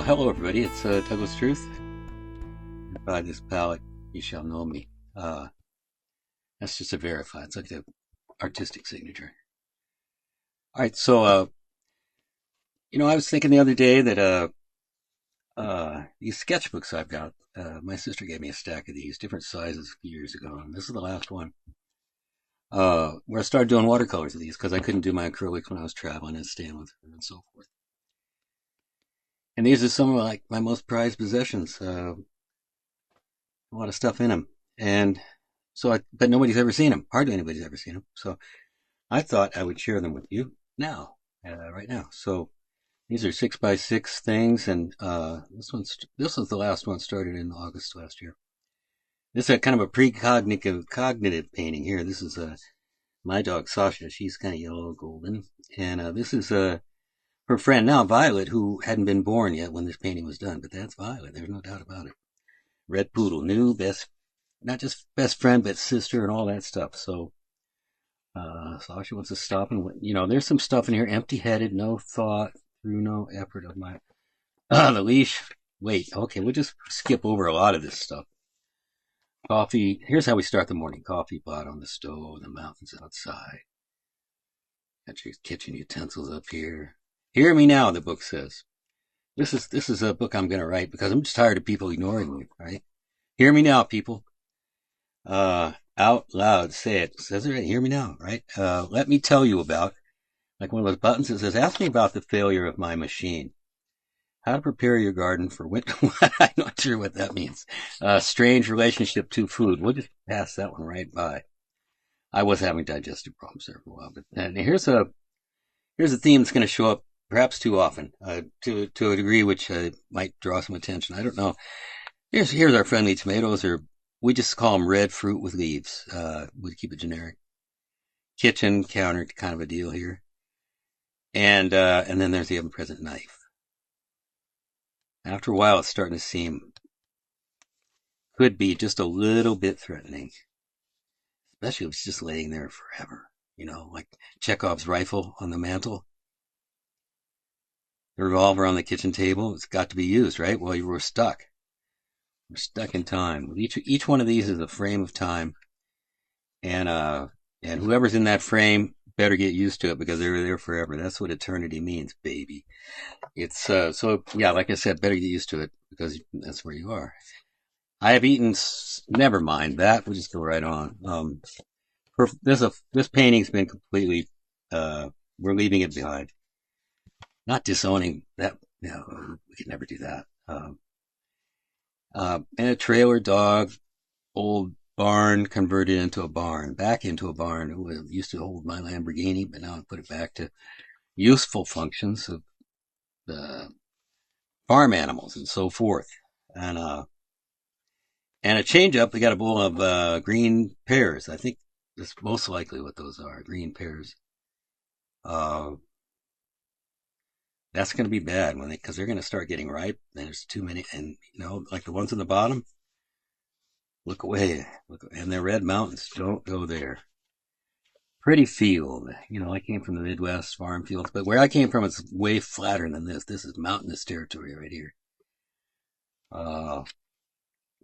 Hello everybody, it's Douglas Truth. By this palette, you shall know me. That's just a verified, it's like the artistic signature. Alright, so, I was thinking the other day that these sketchbooks I've got, my sister gave me a stack of these, different sizes a few years ago, and this is the last one. Where I started doing watercolors of these because I couldn't do my acrylics when I was traveling and staying with her and so forth. And these are some of my most prized possessions. A lot of stuff in them, and but nobody's ever seen them. Hardly anybody's ever seen them. So I thought I would share them with you now, right now. So these are 6x6 things, and this was the last one, started in August last year. This is a kind of a cognitive painting here. This is my dog Sasha. She's kind of yellow golden, and this is her friend now, Violet, who hadn't been born yet when this painting was done, but that's Violet. There's no doubt about it. Red Poodle, new best, not just best friend, but sister and all that stuff. So, Sasha wants to stop and, there's some stuff in here, empty-headed, no thought, through no effort of my, the leash. Wait, okay, we'll just skip over a lot of this stuff. Coffee, here's how we start the morning. Coffee pot on the stove, the mountains outside. Got your kitchen utensils up here. Hear me now, the book says. This is a book I'm going to write because I'm just tired of people ignoring me, right? Hear me now, people. Out loud, say it. It says it right, hear me now, right? Let me tell you about, like one of those buttons that says, ask me about the failure of my machine. How to prepare your garden for winter. I'm not sure what that means. Strange relationship to food. We'll just pass that one right by. I was having digestive problems there for a while, but here's a theme that's going to show up perhaps too often, to a degree which might draw some attention. I don't know. Here's our friendly tomatoes, or we just call them red fruit with leaves. We keep it generic. Kitchen counter kind of a deal here, and then there's the ever-present knife. After a while, it's starting to seem could be just a little bit threatening, especially if it's just laying there forever. Like Chekhov's rifle on the mantle. The revolver on the kitchen table, it's got to be used, right? Well, we're stuck. We're stuck in time. Each one of these is a frame of time. And whoever's in that frame better get used to it because they're there forever. That's what eternity means, baby. It's, so yeah, like I said, better get used to it because that's where you are. I have eaten, never mind that. We'll just go right on. This painting's been completely, we're leaving it behind. Not disowning that, we could never do that. And a trailer dog, old barn converted into a barn, back into a barn. It used to hold my Lamborghini, but now I put it back to useful functions of farm animals and so forth. And a change up, we got a bowl of green pears. I think that's most likely what those are, green pears. That's going to be bad because they're going to start getting ripe. There's too many, and like the ones on the bottom. Look away, and they're red mountains. Don't go there. Pretty field. I came from the Midwest, farm fields, but where I came from, it's way flatter than this. This is mountainous territory right here.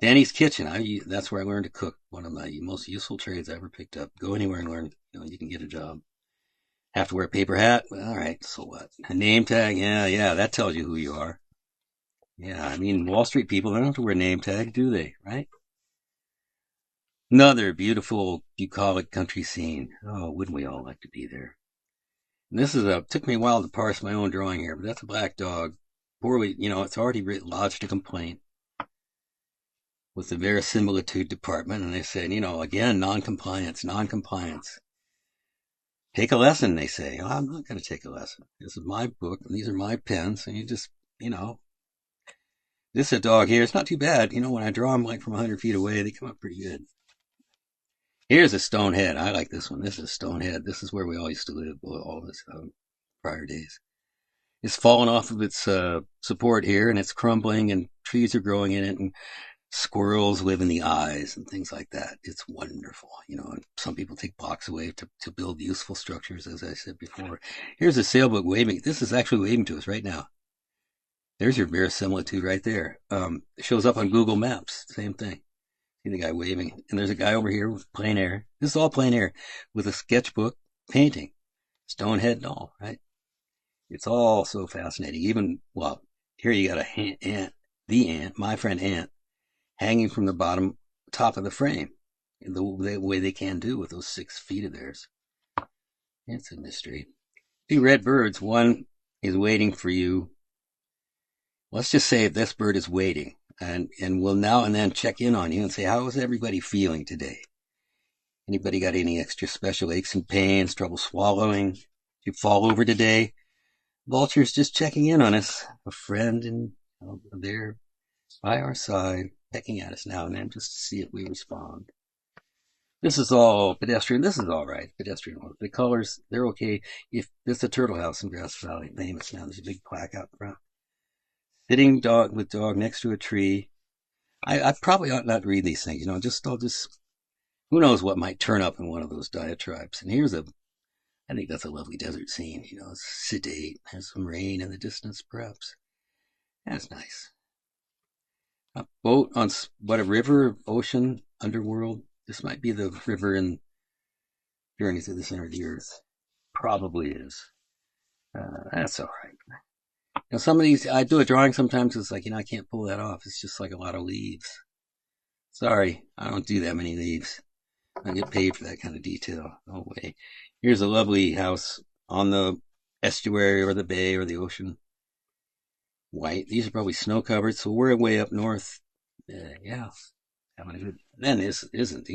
Danny's Kitchen. That's where I learned to cook. One of my most useful trades I ever picked up. Go anywhere and learn. You can get a job. Have to wear a paper hat? Well, all right, so what? A name tag? Yeah, that tells you who you are. Yeah, I mean, Wall Street people, they don't have to wear name tags, do they? Right? Another beautiful, bucolic country scene. Oh, wouldn't we all like to be there? And this took me a while to parse my own drawing here, but that's a black dog. Poorly, it's already lodged a complaint with the verisimilitude department, and they said, again, non-compliance. Take a lesson, they say. I'm not going to take a lesson. This is my book, and these are my pens, and you just, this is a dog here. It's not too bad. When I draw them from 100 feet away, they come up pretty good. Here's a stone head. I like this one. This is a stone head. This is where we all used to live all this prior days. It's fallen off of its support here, and it's crumbling, and trees are growing in it, and squirrels live in the eyes and things like that. It's wonderful, And some people take blocks away to build useful structures, as I said before. Here's a sailboat waving. This is actually waving to us right now. There's your verisimilitude right there. It shows up on Google Maps. Same thing. See the guy waving. And there's a guy over here with plein air. This is all plein air with a sketchbook painting. Stone head and all, right? It's all so fascinating. Even, well, here you got the ant, my friend Ant, hanging from the top of the frame. The way they can do with those 6 feet of theirs. It's a mystery. 2 red birds. One is waiting for you. Let's just say this bird is waiting, and we'll now and then check in on you and say, how is everybody feeling today? Anybody got any extra special aches and pains, trouble swallowing? Did you fall over today? Vulture's just checking in on us. A friend and they're by our side, pecking at us now and then just to see if we respond. This is all pedestrian. This is all right. Pedestrian. The colors, they're okay. If there's a turtle house in Grass Valley, famous now. There's a big plaque out front. Sitting dog next to a tree. I probably ought not read these things, I'll just, who knows what might turn up in one of those diatribes. And here's I think that's a lovely desert scene, it's sedate. There's some rain in the distance, perhaps. That's nice. A boat on a river, ocean, underworld. This might be the river in Journey Through the Center of the Earth. Probably is. That's all right. Some of these, I do a drawing sometimes, it's like, I can't pull that off. It's just like a lot of leaves. Sorry, I don't do that many leaves. I get paid for that kind of detail. No way. Here's a lovely house on the estuary or the bay or the ocean. White. These are probably snow covered, so we're way up north. Yeah. Having a good. Then this isn't,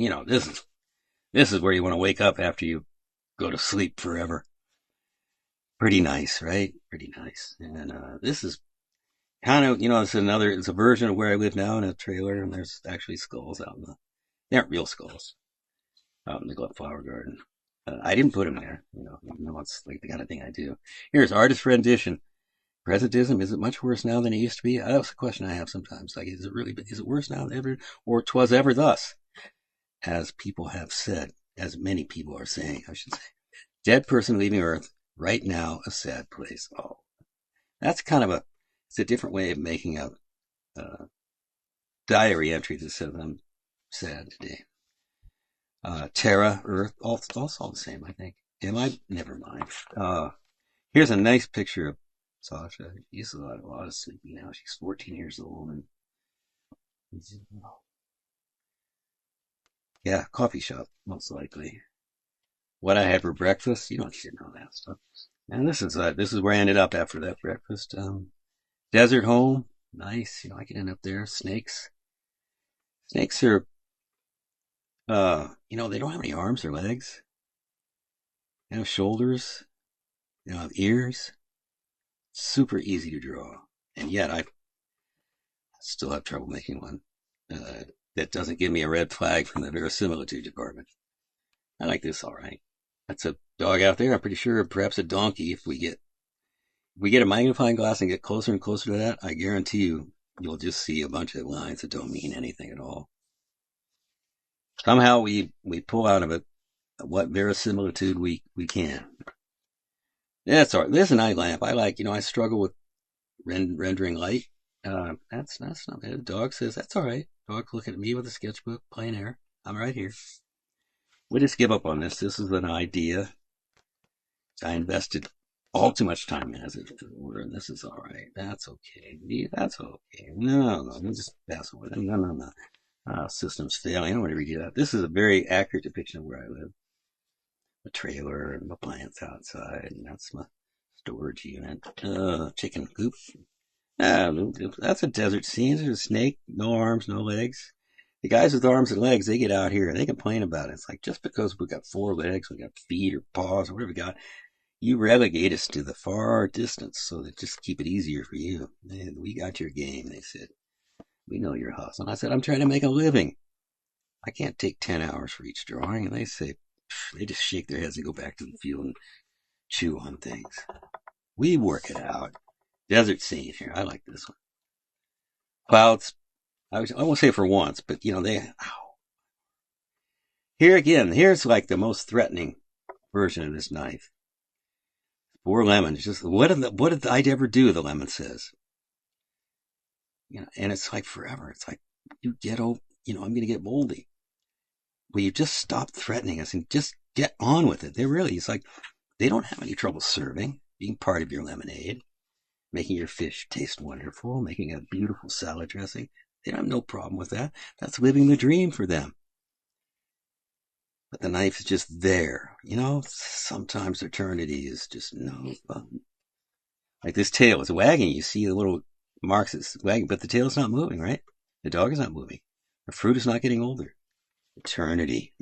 this is where you want to wake up after you go to sleep forever. Pretty nice, right? Pretty nice. And this is kind of, it's a version of where I live now in a trailer, and there's actually skulls out they aren't real skulls out in the flower garden. I didn't put them there, it's like the kind of thing I do. Here's artist rendition. Presentism, is it much worse now than it used to be? That's a question I have sometimes. Like, is it worse now than ever, or 'twas ever thus? As people have said, as many people are saying, I should say. Dead person leaving Earth. Right now, a sad place. Oh, that's kind of it's a different way of making a diary entry that says I'm sad today. Terra, Earth, also all the same, I think. Never mind. Here's a nice picture of Sasha. She's a lot of sleeping now. She's 14 years old. And yeah, coffee shop, most likely. What I had for breakfast, you don't need to know that stuff. And this is where I ended up after that breakfast. Desert home, nice. I can end up there. Snakes are, they don't have any arms or legs. They have shoulders. They don't have ears. Super easy to draw, and yet I still have trouble making one that doesn't give me a red flag from the verisimilitude department. I like this all right. That's a dog out there. I'm pretty sure perhaps a donkey. If we get a magnifying glass and get closer and closer to that, I guarantee you'll just see a bunch of lines that don't mean anything at all. Somehow we pull out of it what verisimilitude we can. That's all right. There's a night lamp. I like, I struggle with rendering light. That's not bad. The dog says, that's all right. Dog's looking at me with a sketchbook, plein air. I'm right here. We'll just give up on this. This is an idea. I invested all too much time in, as it were, and this is all right. That's okay. That's okay. No, we'll just pass over that. No. System's failing. I don't want to redo that. This is a very accurate depiction of where I live. A trailer and my plants outside, and that's my storage unit. Chicken coop. That's a desert scene. There's a snake, no arms, no legs. The guys with arms and legs, they get out here and they complain about it. It's like, just because we got 4 legs, we got feet or paws or whatever we got, you relegate us to the far distance so that just keep it easier for you. And we got your game, they said. We know your hustle. And I said, I'm trying to make a living. I can't take 10 hours for each drawing. And they say, they just shake their heads and go back to the field and chew on things. We work it out. Desert scene here. I like this one. Clouds. I won't say for once, but here again, here's like the most threatening version of this knife. 4 lemons. Just what did I ever do? The lemon says. And it's like forever. It's like you get old. I'm going to get moldy. Well, you just stop threatening us and just get on with it. It's like they don't have any trouble serving, being part of your lemonade, making your fish taste wonderful, making a beautiful salad dressing. They don't have no problem with that. That's living the dream for them. But the knife is just there. Sometimes eternity is just no fun. Like this tail is wagging. You see the little marks it's wagging, but the tail is not moving, right? The dog is not moving. The fruit is not getting older. Eternity.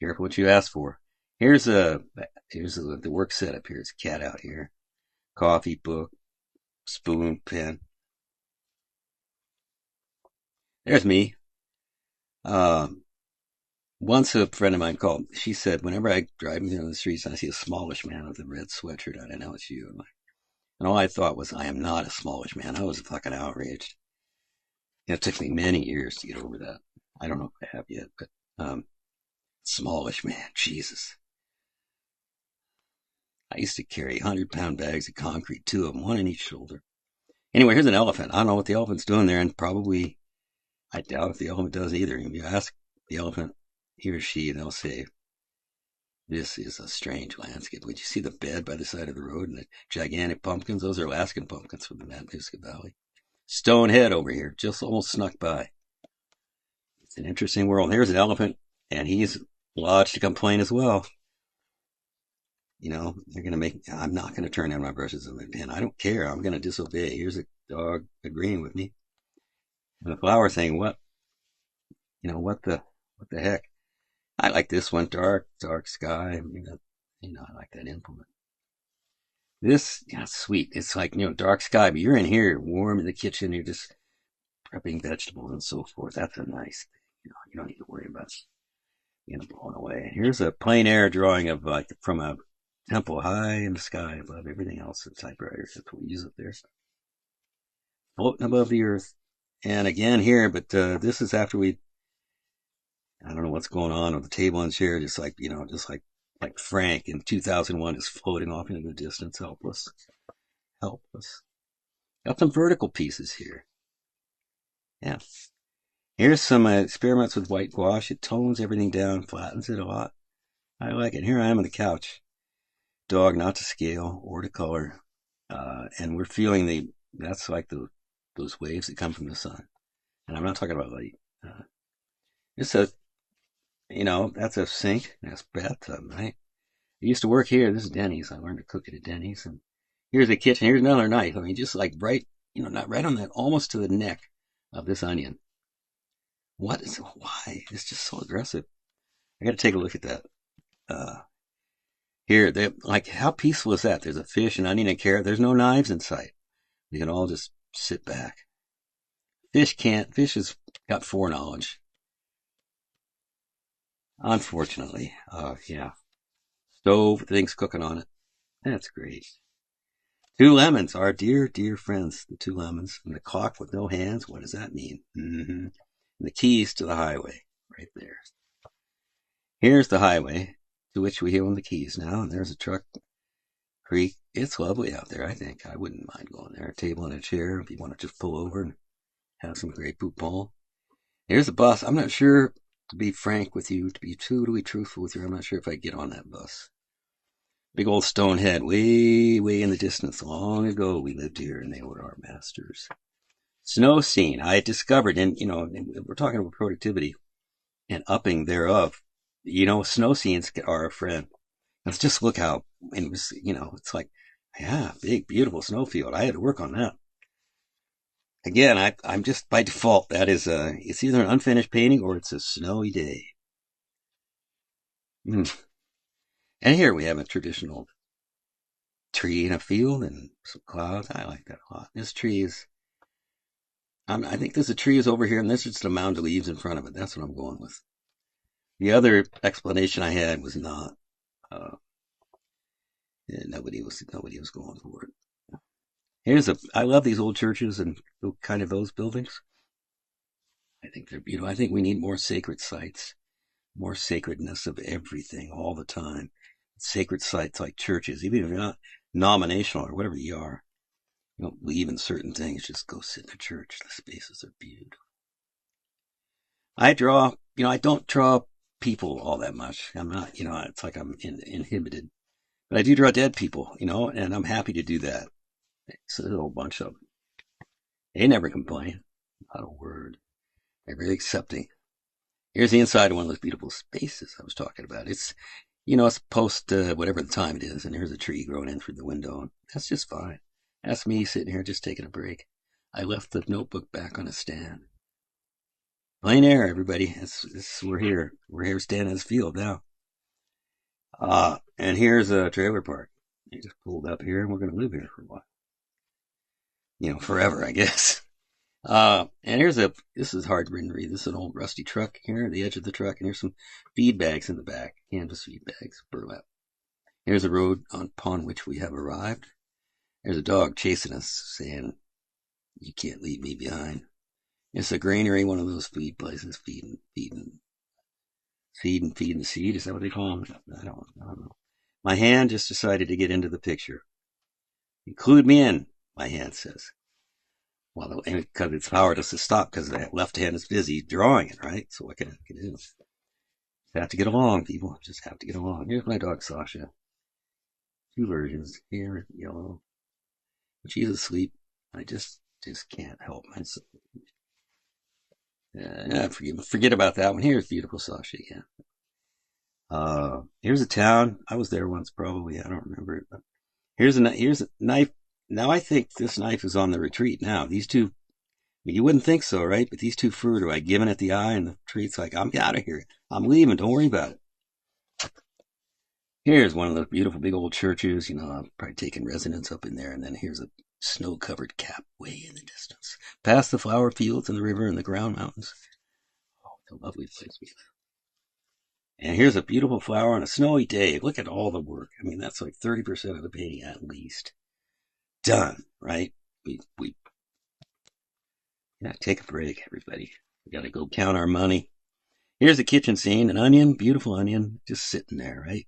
Careful what you ask for. Here's the work setup here. It's a cat out here. Coffee, book, spoon, pen. There's me. Once a friend of mine called. She said, whenever I drive down the streets and I see a smallish man with a red sweatshirt on, I know it's you. And all I thought was, I am not a smallish man. I was fucking outraged. It took me many years to get over that. I don't know if I have yet, but smallish man, Jesus. I used to carry 100-pound bags of concrete, 2 of them, 1 in each shoulder. Anyway, here's an elephant. I don't know what the elephant's doing there, and probably, I doubt if the elephant does either. If you ask the elephant, he or she, they'll say, this is a strange landscape. Would you see the bed by the side of the road and the gigantic pumpkins? Those are Alaskan pumpkins from the Matanuska Valley. Stonehead over here, just almost snuck by. It's an interesting world. Here's an elephant, and he's lodged a complaint as well. They're going to make, I'm not going to turn down my brushes in the pen. I don't care. I'm going to disobey. Here's a dog agreeing with me. And the flower thing, what the heck? I like this one, dark sky. I like that implement. This, sweet. It's like, dark sky, but you're in here, warm in the kitchen. You're just prepping vegetables and so forth. That's a nice thing. You don't need to worry about being blown away. Here's a plein air drawing of from a temple high in the sky above everything else. The typewriters. That's what we use up there. Floating above the earth. And again here, but this is after I don't know what's going on with the table and chair, just like Frank in 2001 is floating off into the distance, helpless. Got some vertical pieces here. Yeah. Here's some experiments with white gouache. It tones everything down, flattens it a lot. I like it. Here I am on the couch. Dog, not to scale or to color. And we're feeling that's like those waves that come from the sun. And I'm not talking about light. That's a sink. That's a bathtub, right? I used to work here. This is Denny's. I learned to cook at a Denny's. And here's a kitchen. Here's another knife. I mean, just like right, not right on that, almost to the neck of this onion. Why? It's just so aggressive. I got to take a look at that. Here, how peaceful is that? There's a fish, an onion, and carrot. There's no knives in sight. We can all just sit back. Fish has got foreknowledge. Unfortunately. Yeah. Stove, things cooking on it. That's great. 2 lemons, our dear, dear friends, the 2 lemons. And the clock with no hands, what does that mean? And the keys to the highway, right there. Here's the highway, to which we own the keys now. And there's a truck creek. It's lovely out there, I think. I wouldn't mind going there. A table and a chair if you want to just pull over and have some great poupon. Here's the bus. I'm not sure, to be frank with you, to be truthful with you, I'm not sure if I get on that bus. Big old stone head, way, way in the distance. Long ago we lived here and they were our masters. Snow scene. I discovered, and we're talking about productivity and upping thereof. Snow scenes are a friend. Let's just look how, and it was, it's like, yeah, big, beautiful snowfield. I had to work on that. Again, I'm just by default, that is it's either an unfinished painting or it's a snowy day. And here we have a traditional tree in a field and some clouds. I like that a lot. This tree is, I think there's a tree is over here, and there's just a mound of leaves in front of it. That's what I'm going with. The other explanation I had was not. Uh, nobody was going for it. I love these old churches and kind of those buildings. I think they're beautiful. I think we need more sacred sites, more sacredness of everything all the time. Sacred sites like churches, even if you're not nominational or whatever you are, you don't believe in certain things, just go sit in a church. The spaces are beautiful. I don't draw people all that much. I'm not, it's like I'm inhibited. But I do draw dead people, and I'm happy to do that. So there's a whole bunch of them. They never complain. Not a word. They're very accepting. Here's the inside of one of those beautiful spaces I was talking about. It's post whatever the time it is, and here's a tree growing in through the window. And that's just fine. That's me sitting here just taking a break. I left the notebook back on a stand. Plain air, everybody. We're here. We're here standing in this field now. And here's a trailer park. I just pulled up here, and we're going to live here for a while. Forever, I guess. And this is hard to read. This is an old rusty truck here, the edge of the truck, and here's some feed bags in the back, canvas feed bags, burlap. Here's a road upon which we have arrived. There's a dog chasing us, saying, "You can't leave me behind." It's a granary, one of those feed places, feeding seed. Is that what they call them? I don't know. My hand just decided to get into the picture. Include me in, my hand says. Well, because it's powerless to stop because the left hand is busy drawing it, right? So what can I do? Just have to get along, people. Just have to get along. Here's my dog, Sasha. Two versions. Here, yellow. She's asleep. I just can't help myself. Forget about that one. Here's beautiful Sasha again. Here's a town. I was there once, probably. I don't remember it. But here's a knife. Now I think this knife is on the retreat now. These two, you wouldn't think so, right? But these two fruit are like giving it the eye, and the tree's like, I'm out of here. I'm leaving. Don't worry about it. Here's one of those beautiful big old churches. I'm probably taking residence up in there. And then here's a snow-covered cap way in the distance. Past the flower fields and the river and the ground mountains. Oh, what a lovely place we live. And here's a beautiful flower on a snowy day. Look at all the work. I mean, that's like 30% of the painting at least. Done, right? We take a break, everybody. We got to go count our money. Here's a kitchen scene, an onion, beautiful onion, just sitting there, right?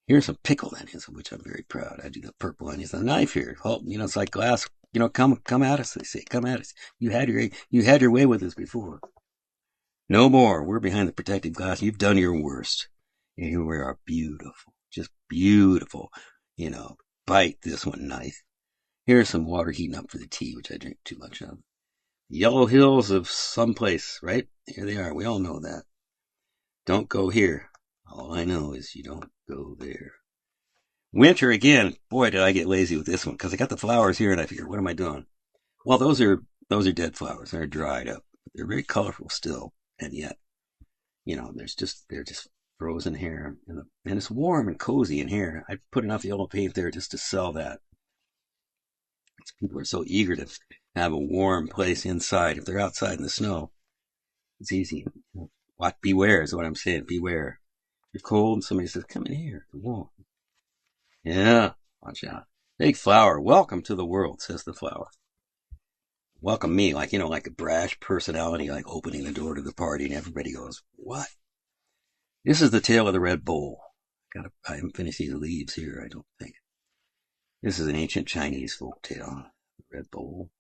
Here's some pickled onions, of which I'm very proud. I do the purple onions. The knife here, it's like glass. Come at us. They say, come at us. You had your way with us before. No more. We're behind the protective glass. You've done your worst. And here we are, beautiful, just beautiful. Bite this one, knife. Here's some water heating up for the tea, which I drink too much of. Yellow hills of someplace, right? Here they are. We all know that. Don't go here. All I know is you don't go there. Winter again. Boy, did I get lazy with this one because I got the flowers here and I figured, what am I doing? Well, those are dead flowers. They're dried up. They're very colorful still, and yet, they're just frozen here, and it's warm and cozy in here. I put enough yellow paint there just to sell that. People are so eager to have a warm place inside. If they're outside in the snow, it's easy. Beware is what I'm saying. Beware. If you're cold and somebody says, come in here, it's warm. Yeah, watch out. Big flower, welcome to the world, says the flower. Welcome me, like a brash personality, like opening the door to the party, and everybody goes, what? This is the tale of the red bowl. I haven't finished these leaves here, I don't think. This is an ancient Chinese folk tale. The red bowl,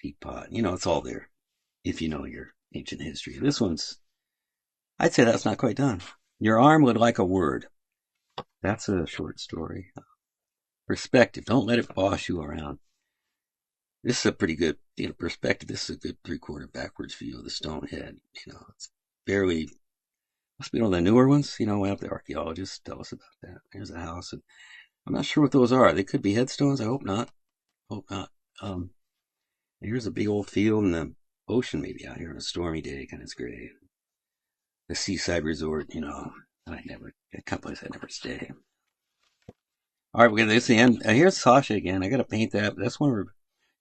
teapot, it's all there. If you know your ancient history. This one's, I'd say that's not quite done. Your arm would like a word. That's a short story. Perspective. Don't let it boss you around. This is a pretty good, perspective. This is a good 3/4 backwards view of the stone head. It's barely, must be one of the newer ones. We have the archaeologists tell us about that. There's a house, and I'm not sure what those are. They could be headstones. I hope not. Here's a big old field and the ocean maybe out here on a stormy day, kind of gray. The seaside resort, a couple places I never stay. All right, this is the end. Here's Sasha again. I got to paint that. That's one of her.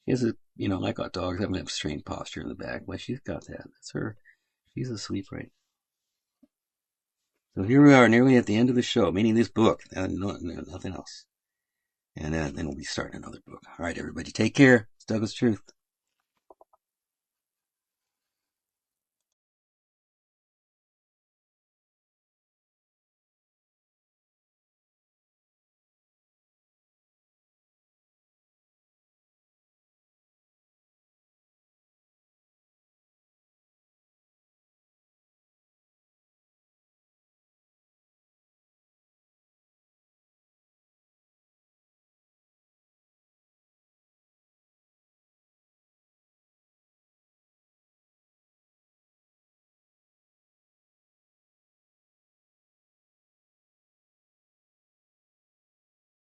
She has a, like our dogs have a strained posture in the back. Well, she's got that. That's her. She's asleep right. So here we are, nearly at the end of the show, meaning this book, and nothing else. And then we'll be starting another book. All right, everybody, take care. It's Douglas Truth.